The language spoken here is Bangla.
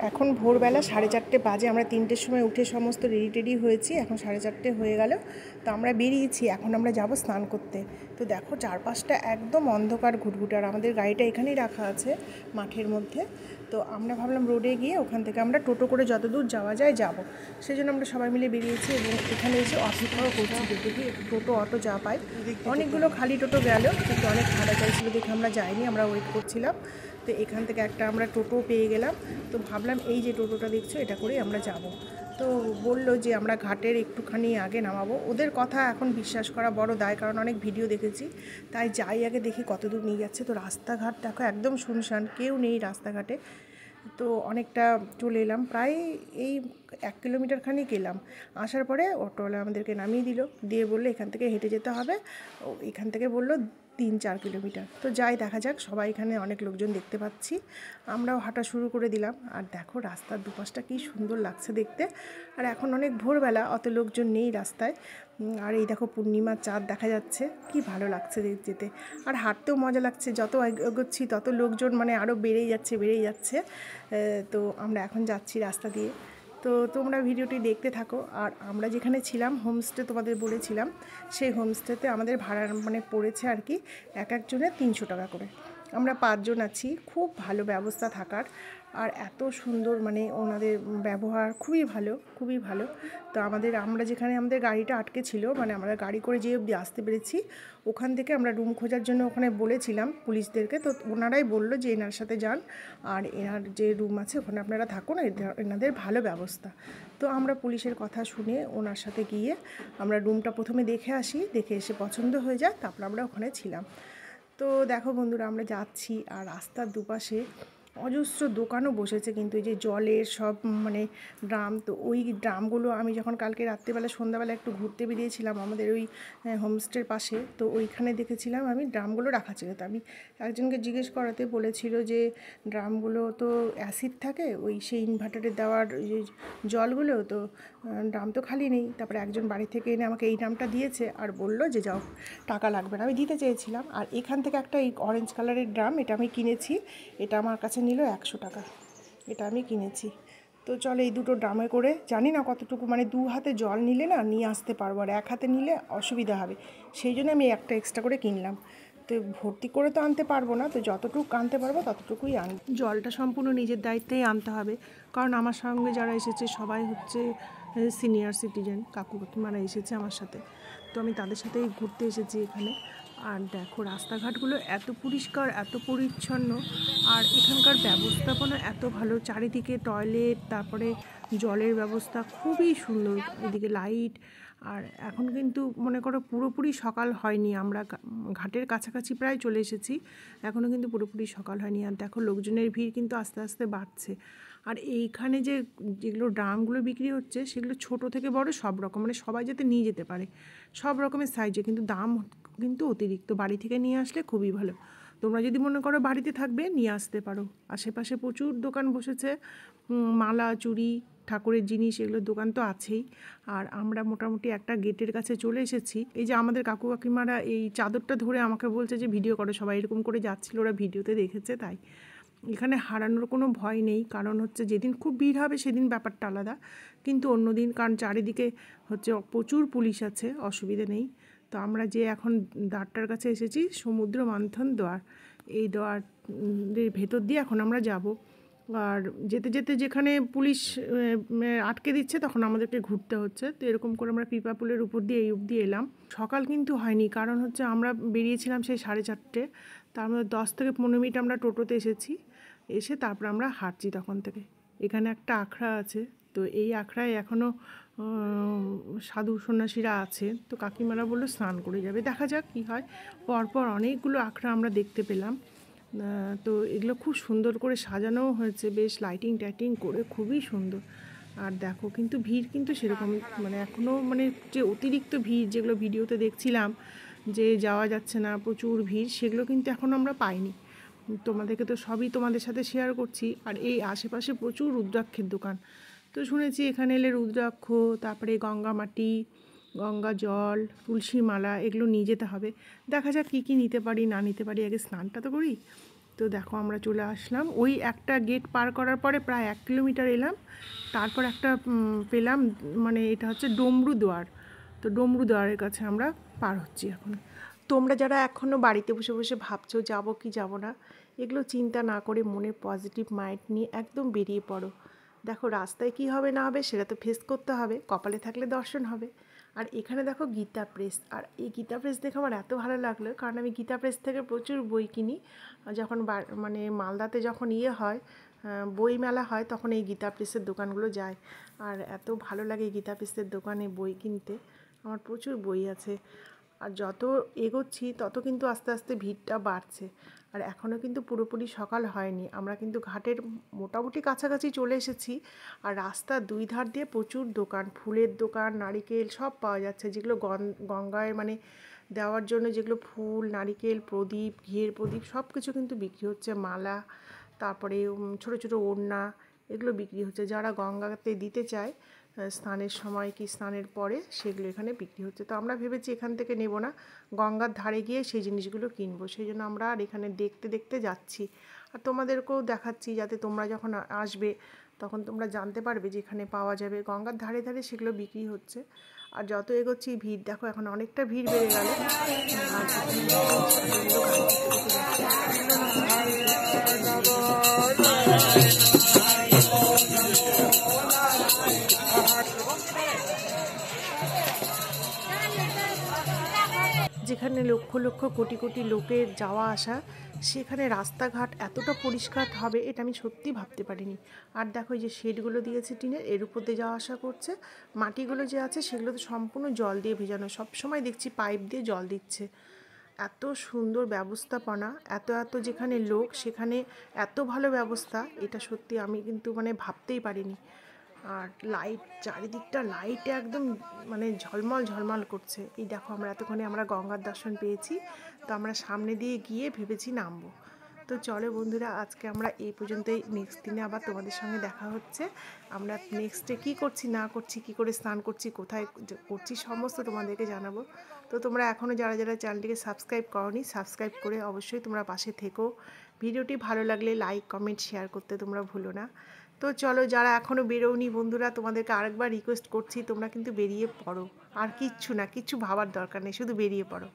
এখন ভোরবেলা 4:30 বাজে। আমরা 3টের সময় উঠে সমস্ত রেডি হয়েছি। এখন 4:30 হয়ে গেল। তো আমরা বেরিয়েছি, এখন আমরা যাব স্নান করতে। তো দেখো চারপাশটা একদম অন্ধকার ঘুটঘুটে, আর আমাদের গাড়িটা এখানেই রাখা আছে মাঠের মধ্যে। তো আমরা ভাবলাম রোডে গিয়ে ওখান থেকে আমরা টোটো করে যত দূর যাওয়া যায় যাব। সেই জন্য আমরা সবাই মিলে বেরিয়েছি এবং এখানে এসে অপেক্ষাও করছি দেখি টোটো অটো যা পাই। অনেকগুলো খালি টোটো গেল, কিন্তু অনেক ভাড়া চাইছিল দেখে আমরা যাইনি, আমরা ওয়েট করছিলাম। তো এখান থেকে একটা আমরা টোটো পেয়ে গেলাম। তো ভাবলাম এই যে টোটোটা দেখছো এটা করেই আমরা যাব। তো বললো যে আমরা ঘাটের একটুখানি আগে নামাবো। ওদের কথা এখন বিশ্বাস করা বড় দায়, কারণ অনেক ভিডিও দেখেছি। তাই যাই আগে দেখি কত দূর নিয়ে যাচ্ছে। তো রাস্তাঘাট দেখো একদম শুনশান, কেউ নেই রাস্তাঘাটে। তো অনেকটা চলে এলাম, প্রায় এই 1 কিলোমিটার খানিক এলাম। আসার পরে অটোওয়ালা আমাদেরকে নামিয়ে দিল, দিয়ে বললো এখান থেকে হেঁটে যেতে হবে। এখান থেকে বললো 3-4 কিলোমিটার। তো যাই দেখা যাক, সবাই এখানে অনেক লোকজন দেখতে পাচ্ছি, আমরাও হাঁটা শুরু করে দিলাম। আর দেখো রাস্তার দুপাশটা কি সুন্দর লাগছে দেখতে। আর এখন অনেক ভোরবেলা, অত লোকজন নেই রাস্তায়। আর এই দেখো পূর্ণিমার চাঁদ দেখা যাচ্ছে, কি ভালো লাগছে যেতে। আর হাঁটতেও মজা লাগছে, যত এগোচ্ছি তত লোকজন মানে আরও বেড়েই যাচ্ছে। তো আমরা এখন যাচ্ছি রাস্তা দিয়ে। তো তোমরা ভিডিওটি দেখতে থাকো। আর আমরা যেখানে ছিলাম হোমস্টে তোমাদের বলেছিলাম, সেই হোমস্টেতে আমাদের ভাড়া মানে পড়েছে আর কি একজনের 300 টাকা করে। আমরা 5 জন আছি, খুব ভালো ব্যবস্থা থাকার। আর এত সুন্দর মানে ওনাদের ব্যবহার খুবই ভালো। তো আমরা যেখানে আমাদের গাড়িটা আটকে ছিল, মানে আমরা গাড়ি করে যে অবধি আসতে পেরেছি, ওখান থেকে আমরা রুম খোঁজার জন্য ওখানে বলেছিলাম পুলিশদেরকে। তো ওনারাই বললো যে এনার সাথে যান, আর এনার যে রুম আছে ওখানে আপনারা থাকুন, এনাদের ভালো ব্যবস্থা। তো আমরা পুলিশের কথা শুনে ওনার সাথে গিয়ে আমরা রুমটা প্রথমে দেখে আসি, দেখে এসে পছন্দ হয়ে যায়, তারপর আমরা ওখানে ছিলাম। তো দেখো বন্ধুরা, আমরা যাচ্ছি আর রাস্তার দুপাশে অজস্র দোকানও বসেছে, কিন্তু এই যে জলের সব মানে ড্রাম। তো ওই ড্রামগুলো আমি যখন কালকে রাত্রেবেলা সন্ধ্যাবেলা একটু ঘুরতে বেরিয়েছিলাম আমাদের ওই হোমস্টের পাশে, তো ওইখানে দেখেছিলাম আমি ড্রামগুলো রাখা ছিল। তো আমি একজনকে জিজ্ঞেস করাতে বলেছিল যে ড্রামগুলো তো অ্যাসিড থাকে, ওই সেই ইনভার্টারে দেওয়ার ওই জলগুলো, তো ড্রাম তো খালি নেই। তারপরে একজন বাড়ি থেকে এনে আমাকে এই ড্রামটা দিয়েছে আর বলল যে যাও, টাকা লাগবে না। আমি দিতে চেয়েছিলাম। আর এখান থেকে একটা এই অরেঞ্জ কালারের ড্রাম, এটা আমি কিনেছি, এটা আমার কাছে নিল 100 টাকা, এটা আমি কিনেছি। তো চলো এই দুটো ড্রামে করে, জানি না কতটুকু মানে 2 হাতে জল নিলে না নিয়ে আসতে পারবো, আর 1 হাতে নিলে অসুবিধা হবে, সেই জন্য আমি একটা এক্সট্রা করে কিনলাম। তো ভর্তি করে তো আনতে পারবো না, তো যতটুকু আনতে পারবো ততটুকুই জলটা সম্পূর্ণ নিজের দায়িত্বেই আনতে হবে, কারণ আমার সঙ্গে যারা এসেছে সবাই হচ্ছে সিনিয়র সিটিজেন, কাকু কাকিমারা এসেছে আমার সাথে। তো আমি তাদের সাথেই ঘুরতে এসেছি এখানে। আর দেখো রাস্তাঘাটগুলো এত পরিষ্কার, এত পরিচ্ছন্ন, আর এখানকার ব্যবস্থাপনা এত ভালো। চারিদিকে টয়লেট, তারপরে জলের ব্যবস্থা খুবই সুন্দর, এদিকে লাইট। আর এখন কিন্তু মনে করো পুরোপুরি সকাল হয়নি, আমরা ঘাটের কাছাকাছি প্রায় চলে এসেছি, এখনও কিন্তু পুরোপুরি সকাল হয়নি। আর দেখো লোকজনের ভিড় কিন্তু আস্তে আস্তে বাড়ছে। আর এইখানে যেগুলো ড্রামগুলো বিক্রি হচ্ছে, সেগুলো ছোট থেকে বড় সব রকম, মানে সবাই যাতে নিয়ে যেতে পারে, সব রকমের সাইজে, কিন্তু দাম কিন্তু অতিরিক্ত। বাড়ি থেকে নিয়ে আসলে খুবই ভালো। তোমরা যদি মনে করো বাড়িতে থাকবে, নিয়ে আসতে পারো। আশেপাশে প্রচুর দোকান বসেছে, মালা, চুড়ি, ঠাকুরের জিনিস, এগুলোর দোকান তো আছেই। আর আমরা মোটামুটি একটা গেটের কাছে চলে এসেছি। এই যে আমাদের কাকু কাকিমারা এই চাদরটা ধরে আমাকে বলছে যে ভিডিও করো, সবাই এরকম করে যাচ্ছিল, ওরা ভিডিওতে দেখেছে। তাই এখানে হারানোর কোনো ভয় নেই, কারণ হচ্ছে যেদিন খুব ভিড় হবে সেদিন ব্যাপারটা আলাদা, কিন্তু অন্য দিন, কারণ চারিদিকে হচ্ছে প্রচুর পুলিশ আছে, অসুবিধে নেই। তো আমরা যে এখন দ্বারটার কাছে এসেছি, সমুদ্র মন্থন দ্বার, এই দ্বারের ভেতর দিয়ে এখন আমরা যাব। আর যেতে যেতে যেখানে পুলিশ আটকে দিচ্ছে তখন আমাদেরকে ঘুরতে হচ্ছে। তো এরকম করে আমরা পিপা পুলের উপর দিয়ে এই অবধি এলাম। সকাল কিন্তু হয়নি, কারণ হচ্ছে আমরা বেরিয়েছিলাম সেই 4:30, তার মধ্যে 10 থেকে 15 মিনিট আমরা টোটোতে এসে তারপর আমরা হাঁটছি তখন থেকে। এখানে একটা আখড়া আছে, তো এই আখড়ায় এখনও সাধু সন্ন্যাসীরা আছে। তো কাকিমারা বললো স্নান করে যাবে, দেখা যাক কী হয়। পরপর অনেকগুলো আখড়া আমরা দেখতে পেলাম। তো এগুলো খুব সুন্দর করে সাজানোও হয়েছে, বেশ লাইটিং টাইটিং করে, খুবই সুন্দর। আর দেখো কিন্তু ভিড় কিন্তু সেরকম মানে এখনও মানে যে অতিরিক্ত ভিড় যেগুলো ভিডিওতে দেখছিলাম যে যাওয়া যাচ্ছে না, প্রচুর ভিড়, সেগুলো কিন্তু এখন আমরা পাইনি। তোমাদেরকে তো সবই তোমাদের সাথে শেয়ার করছি। আর এই আশেপাশে প্রচুর রুদ্রাক্ষের দোকান, তো শুনেছি এখানে এলে রুদ্রাক্ষ, তারপরে গঙ্গা মাটি, গঙ্গা জল, তুলসী মালা এগুলো নিয়ে যেতে হবে। দেখা যাক কী কী নিতে পারি না নিতে পারি, আগে স্নানটা তো করি। তো দেখো আমরা চলে আসলাম, ওই একটা গেট পার করার পরে প্রায় 1 কিলোমিটার এলাম, তারপর একটা পেলাম, মানে এটা হচ্ছে ডমরু দুয়ার। তো ডমরু দুয়ারের কাছে আমরা পার হচ্ছি এখন। তোমরা যারা এখনও বাড়িতে বসে বসে ভাবছো যাবো কি যাব না, এগুলো চিন্তা না করে মনে পজিটিভ মাইন্ড নিয়ে একদম বেরিয়ে পড়ো। দেখো রাস্তায় কি হবে না হবে সেটা তো ফেস করতে হবে, কপালে থাকলে দর্শন হবে। আর এখানে দেখো গীতা প্রেস, আর এই গীতা প্রেস দেখে আমার এত ভালো লাগলো, কারণ আমি গীতা প্রেস থেকে প্রচুর বই কিনি। যখন মানে মালদাতে যখন হয় বই মেলা হয়, তখন এই গীতা প্রেসের দোকানগুলো যায়। আর এত ভালো লাগে গীতা প্রেসের দোকানে বই কিনতে, আমার প্রচুর বই আছে। আর যত এগোচ্ছি তত কিন্তু আস্তে আস্তে ভিড়টা বাড়ছে। আর এখনও কিন্তু পুরোপুরি সকাল হয়নি, আমরা কিন্তু ঘাটের মোটামুটি কাছাকাছি চলে এসেছি। আর রাস্তার 2 ধার দিয়ে প্রচুর দোকান, ফুলের দোকান, নারিকেল সব পাওয়া যাচ্ছে, যেগুলো গঙ্গায় মানে দেওয়ার জন্য যেগুলো ফুল, নারিকেল, প্রদীপ, ঘিয়ের প্রদীপ সব কিছু কিন্তু বিক্রি হচ্ছে। মালা, তারপরে ছোটো ছোটো ওড়না, এগুলো বিক্রি হচ্ছে। যারা গঙ্গাতে দিতে চায় স্নানের সময় কি স্নানের পরে, সেগুলো এখানে বিক্রি হচ্ছে। তো আমরা ভেবেছি এখান থেকে নেব না, গঙ্গার ধারে গিয়ে সেই জিনিসগুলো কিনবো। সেই জন্য আমরা আর এখানে দেখতে দেখতে যাচ্ছি। আর তোমাদেরকেও দেখাচ্ছি, যাতে তোমরা যখন আসবে তখন তোমরা জানতে পারবে যে এখানে পাওয়া যাবে। গঙ্গার ধারে ধারে সেগুলো বিক্রি হচ্ছে। আর যত এগোচ্ছি ভিড় দেখো, এখন অনেকটা ভিড় বেড়ে গেল। যেখানে লক্ষ লক্ষ কোটি কোটি লোকের যাওয়া আসা, সেখানে রাস্তাঘাট এতটা পরিষ্কার হবে এটা আমি সত্যি ভাবতে পারিনি। আর দেখো এই যে শেডগুলো দিয়েছে টিনের, এর উপর দিয়ে যাওয়া আসা করছে। মাটিগুলো যে আছে সেগুলো তো সম্পূর্ণ জল দিয়ে ভেজানো, সবসময় দেখছি পাইপ দিয়ে জল দিচ্ছে। এত সুন্দর ব্যবস্থাপনা, এত এত যেখানে লোক সেখানে এত ভালো ব্যবস্থা, এটা সত্যি আমি কিন্তু মানে ভাবতেই পারিনি। আর লাইট, চারিদিকটা লাইটে একদম মানে ঝলমল ঝলমল করছে। এই দেখো আমরা এতক্ষণে আমরা গঙ্গার দর্শন পেয়েছি, তো আমরা সামনে দিয়ে গিয়ে ভেবেছি নামবো। তো চলো বন্ধুরা, আজকে আমরা এই পর্যন্তই। নেক্সট দিনে আবার তোমাদের সঙ্গে দেখা হচ্ছে। আমরা নেক্সটে কী করছি না করছি, কী করে স্নান করছি, কোথায় করছি, সমস্ত তোমাদেরকে জানাবো। তো তোমরা এখনও যারা যারা চ্যানেলটিকে সাবস্ক্রাইব করোনি, সাবস্ক্রাইব করে অবশ্যই তোমরা পাশে থেকো। ভিডিওটি ভালো লাগলে লাইক, কমেন্ট, শেয়ার করতে তোমরা ভুলো না। তো চলো, যারা এখনও বেরোওনি বন্ধুরা, তোমাদেরকে আরেকবার রিকোয়েস্ট করছি, তোমরা কিন্তু বেরিয়ে পড়ো। আর কিচ্ছু না, কিচ্ছু ভাবার দরকার নেই, শুধু বেরিয়ে পড়ো।